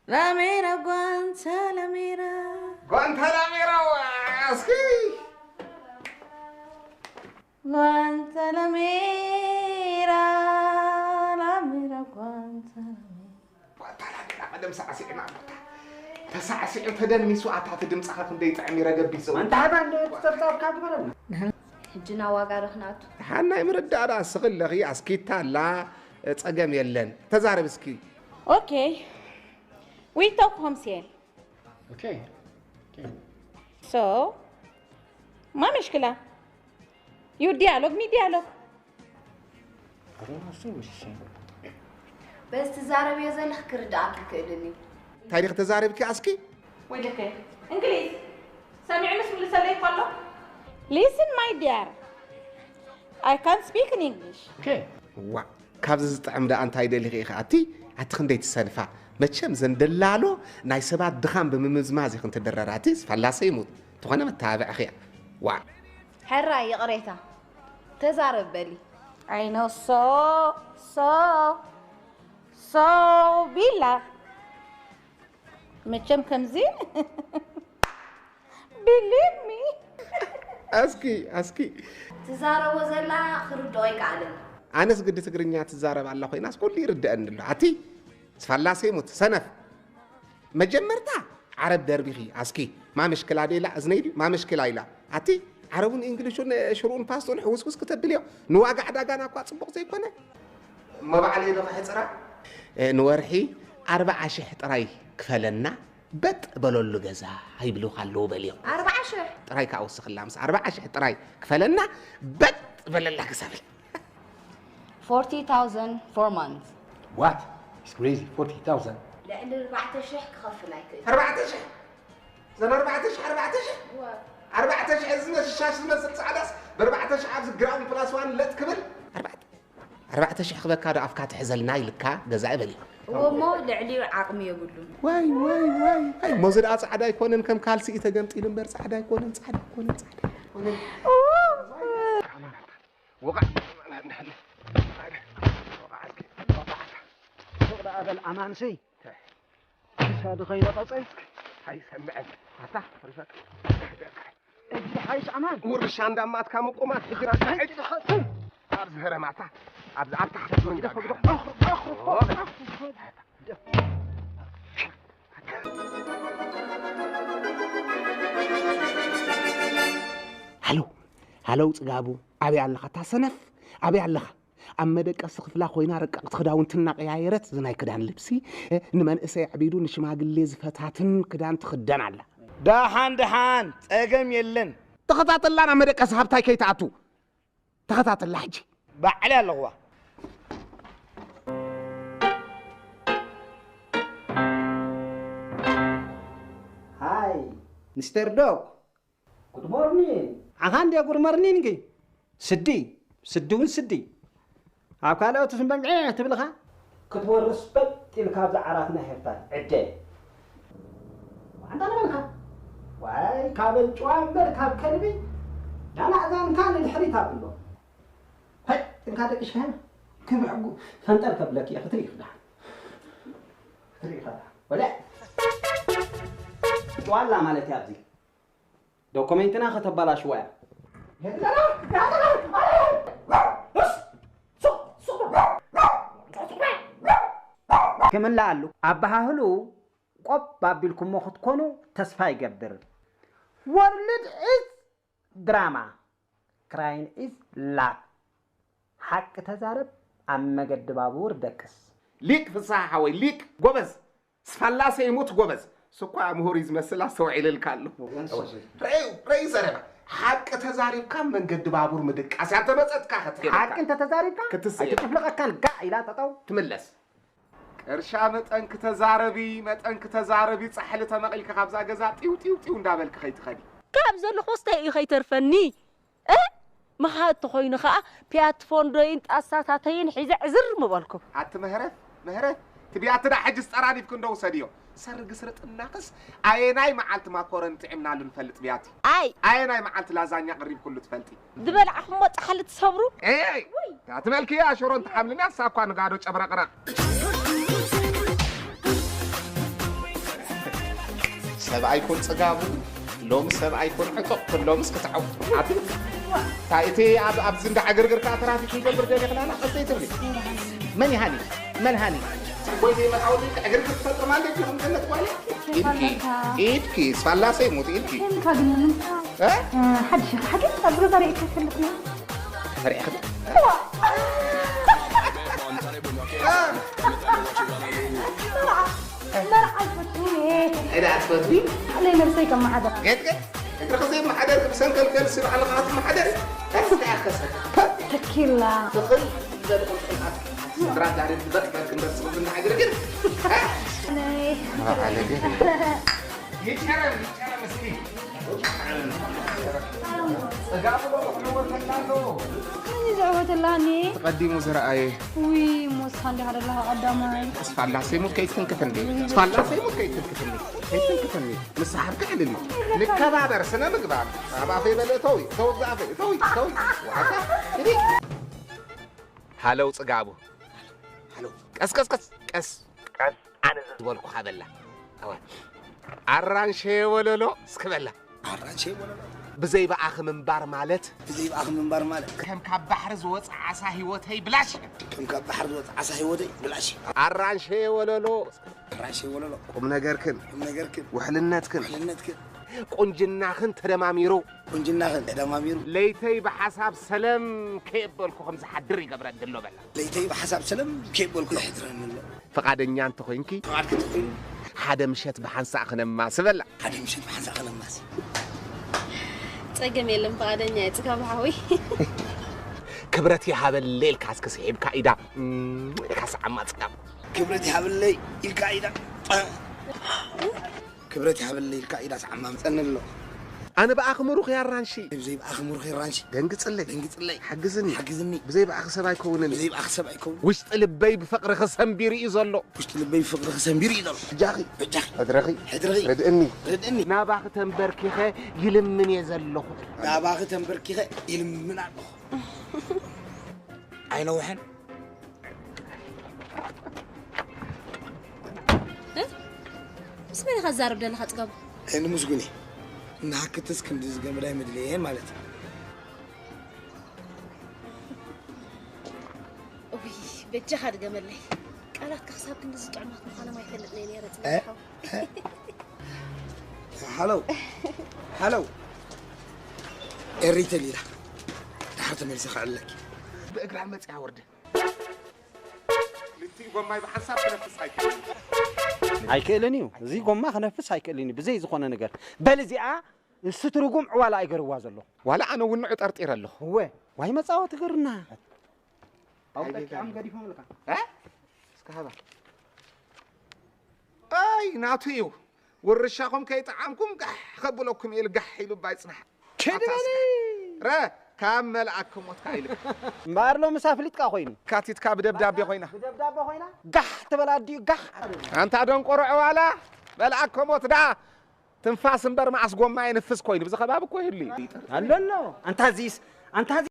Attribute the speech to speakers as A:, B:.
A: Lamera Guantanamera.
B: Guantanamera اسكي.
A: Guantanamera. Lamera Guantanamera.
B: Guantanamera مدام سعسعنا تسعسع تدني سوعات تدم صحك ندي تعمي رجب بيسو
C: انت هبا تتصرف كاب بلنا
A: حجنا واقع رخناتو
B: حنا يمرد على سغل لغي اسكيتا لا صقم يلن تزارب اسكي
A: Okay. We talk homesiel.
C: اوكي
A: So, ما مشكلة. You dialogue, me dialogue. بس تزارب يا زلخ كرداك كدني.
B: تاريخ تزارب كي اسكي
A: ويلك انجليز. سامع مسؤول لسلي قالو. Listen my dear. I can't speak in English.
C: اوكي
B: وا كابز زطعم دا انت ايدلي خي خاتي اتخندي تسنفا مچم زندلالو ناي سبات دخان بممزماز يخن تدرراتي فلاسه يموت تخونه متابع اخي وا
A: حرا يا قريتا تزارب بلي I know so بيلا مچم كمزين believe me
B: اسكي
A: تزارب وزلا خردوي قالن
B: أنس قد تقرنيا تزارب الله خوي ناس كل يردأن له عتي فلاسه يموت سنف مجمرتا عرب دربيخي اسكي ما مشكلة دي لا ازنيدي ما مشكلة لا عتي عربون انجليشون شرون باستون حوسوس كتبليو نواقع عداقانا كوا صبوق زي كونه ما بعلي له حصرا نورحي 4000 طراي كفلنا بط بلولو غزا هيبلو خالو بليو
A: 40
B: طراي كاوسخ لامس 4000 طراي كفلنا بط بللا كسبل
A: 40,000 4 months
C: وات اتس كريزي 40000
A: لأن 14 كخف لايك
B: 14 زين 14 زين الشاش زين صعداس ب 14 عبز جراوند بلاس 1 لا تكبل 14 خبك هذا افكار تحزلنا يلكا غزا بلي
A: ومو لعلي عقمي يقولون
B: واي هاي موزد صعدا يكونن كم كالسي تغمطي لمبر صعدا يكونن صعدا وقع
C: هذا الأمان شيء هذا غير قصي
B: هاي سمعت هتا فرفك
C: انت حيش أمان
B: ورش عند امات كم قومات اجراك ارز هرماتا ارز تحت دون اخرج هلو صغابو ابي الله تاسنف ابي الله أمدك أسخف لا خوينا رقق تخداون تنقيايرت زناي كدان لبسي نمن اسي عبيدو نشماغلي زفتاتن كدان تخدان على
D: دحان صقم يلن
B: تخطاطلانا أمدك أسحبتاي كيتاتو تخطاطل حجي
D: بعلي اللغوا
C: هاي مستر دوغ جود مورنينج عندي جود مورنينج سدي هاكاله تسمع معي تبلغها كتورس بت الكاب زعراتنا هرتان عدي عندنا منها واي كابل جوان بر كاب كلبي لا اذان كان الحريت ابلو هاي انك هذا ايش هنا كبعقو فانتر قبلك يا اخي تريخ هذا ولا جوان مالتي ابزي دوكومنتنا ختبالا شويه كمن لالو أبهالو قب بابلكم مخد كونو تسفاي قبر ورلد إز دراما كراين إز لا حق تزارب أما قد بابور دكس
B: ليك في الصحة وي ليك قبز سفلاسة يموت قبز سكوا مهوريز مسلا سوعي للكالو رأي سربا حق تزارب كم من قد بابور مدك أسيانت مسأت كاخت
C: حق انت تزارب كم؟
B: كتسير
C: تفلق كان قا إلا تطو
B: تملس إرشا متأنك تزاربي صحلة مقلك خابزا قزا تيو اندابلك خيت خدي
E: كاب زلو خوستي خي ترفني ما خات تخوين خا بيات فوندوين تاساتاتين حيز عزر مبالكم
B: عت مهرت تبيات دا حجز طراني بكون دو سديو سرق سرت الناقص ايناي معلت ما كورن تعمنا لنفلت بياتي ايناي معلت لازانيا قريب كله تفلتي
E: دبل احمد حل تصبروا
B: اي تاتملك يا شورون تحملني اساكو نغادو صبرقرا سبع يكون صقابو لوم سبع يكون عطق كلهم سكتعو عطي تايتي اب زند عقرقر كاترافي كي جبر دي خلانا قصيت لي من هاني من هاني ويلي ما حاولت عقرقر تفطر مالك يوم جنة والي إيدكي سفلا سيموت إيدكي
A: كم كادنا من حد شيخ حد تقول طريقة تكلفنا
B: فريق
A: ما راح أثبتني
B: إذا أثبتني
A: علي نفسي كم ما حدا
B: قد رخصي ما حدا بسنك الكرسي على قناة ما حدا
A: تكيلا
B: تقل إذا دخلت الحق راح تعرف تذكر كنت تصرف من حاجة كده على كده يتشرم مسكين
A: زعوت اللاني
B: تقدموا زرعي
A: وي موسخان لي هذا الله قدامي
B: اسفع الله سيموت كيف تنكفني اسفع الله سيموت كيف تنكفني مسحب كحلني نكبابر سنة مقبار أبا في بلي توي وعكا هلو صقابو هلو قس أنا زبالكو حبلا عرانشي ولولو سكبلا
F: عرانشي ولولو
B: بزي بأخ منبار مالت كم كاب بحر زوت عسى هيوتي بلاش عرانشي ولولو قم نجركن وحلنتكن قنجناخن تدماميرو ليتي بحساب سلام كيبلكو خمس حدري قبل الدلو بلا فقادنيا انت خوينكي حدا مشيت بحنسا خنما سبلا
G: صقم يلم فقادنيا يتكاب حوي
B: كبرتي هذا الليل كاسك سحيب كايدا كاس عما صقام
F: كبرتي هذا الليل الكايدا كبرتي هذا الليل كايدا عما مصنلو
B: أنا بأخ مروخ يا رانشي
F: بزي بأخ مروخ يا رانشي
B: دنقص لي حجزني بزي بأخ سبع يكونني وش لبي بفقر خصم بيري يزلو جاخي حدرخي ردني ناباخ تنبركي يلمن يزلو
F: يلمن عينه وحن
G: اسمعني خزار بدل خطقب
F: أنا مسجوني نحكي تسكن دزجم بداي مدليه مالت
G: وي بجحد جملي قالت كحساب كنز طعمات مخانا ما يفلقني يا ريت
F: هلو الريت ليلا تحت ملسخ عليك
B: بأقرع المتسع ورده لتي وما بحساب تنفس
C: ኣይክእልንዩ እዚ ጎማ ክነፍስ ኣይክእልኒ ብዘይ ዝኾነ ነገር በል እዚኣ ስትርጉም ዕዋላ ኣይገርዋ ዘሎ
B: ዋላ ኣነ እውን ንዑ ጠርጢረ ኣለኹ
C: ዋይ መፃወት ገርና ኣው ጠቂዖም ገዲፎም ልካ
B: እስከሃባ ኣይ ናቱ እዩ ወርሻኹም ከይጠዓምኩም ጋሕ ከብለኩም ኢል ጋሕ ኢሉ ባይፅናሕ
C: ከድበኒ
B: ካብ መልኣክም ሞትካ ኢልክ
C: እምበኣር ሎ ምሳፍሊትካ ኮይኑ
B: ካቲትካ ብደብዳቤ ኮይና
C: ጋሕ ትበላ ድዩ ጋሕ
B: ኣንታ ደንቆሮ ዕዋላ መልኣክም ሞት ዳ ትንፋስ እምበር ማዓስ ጎማ ይንፍስ ኮይኑ ብዚ ከባቢ እኮ ይህሉ
C: ኣሎ ኣንታ ዚስ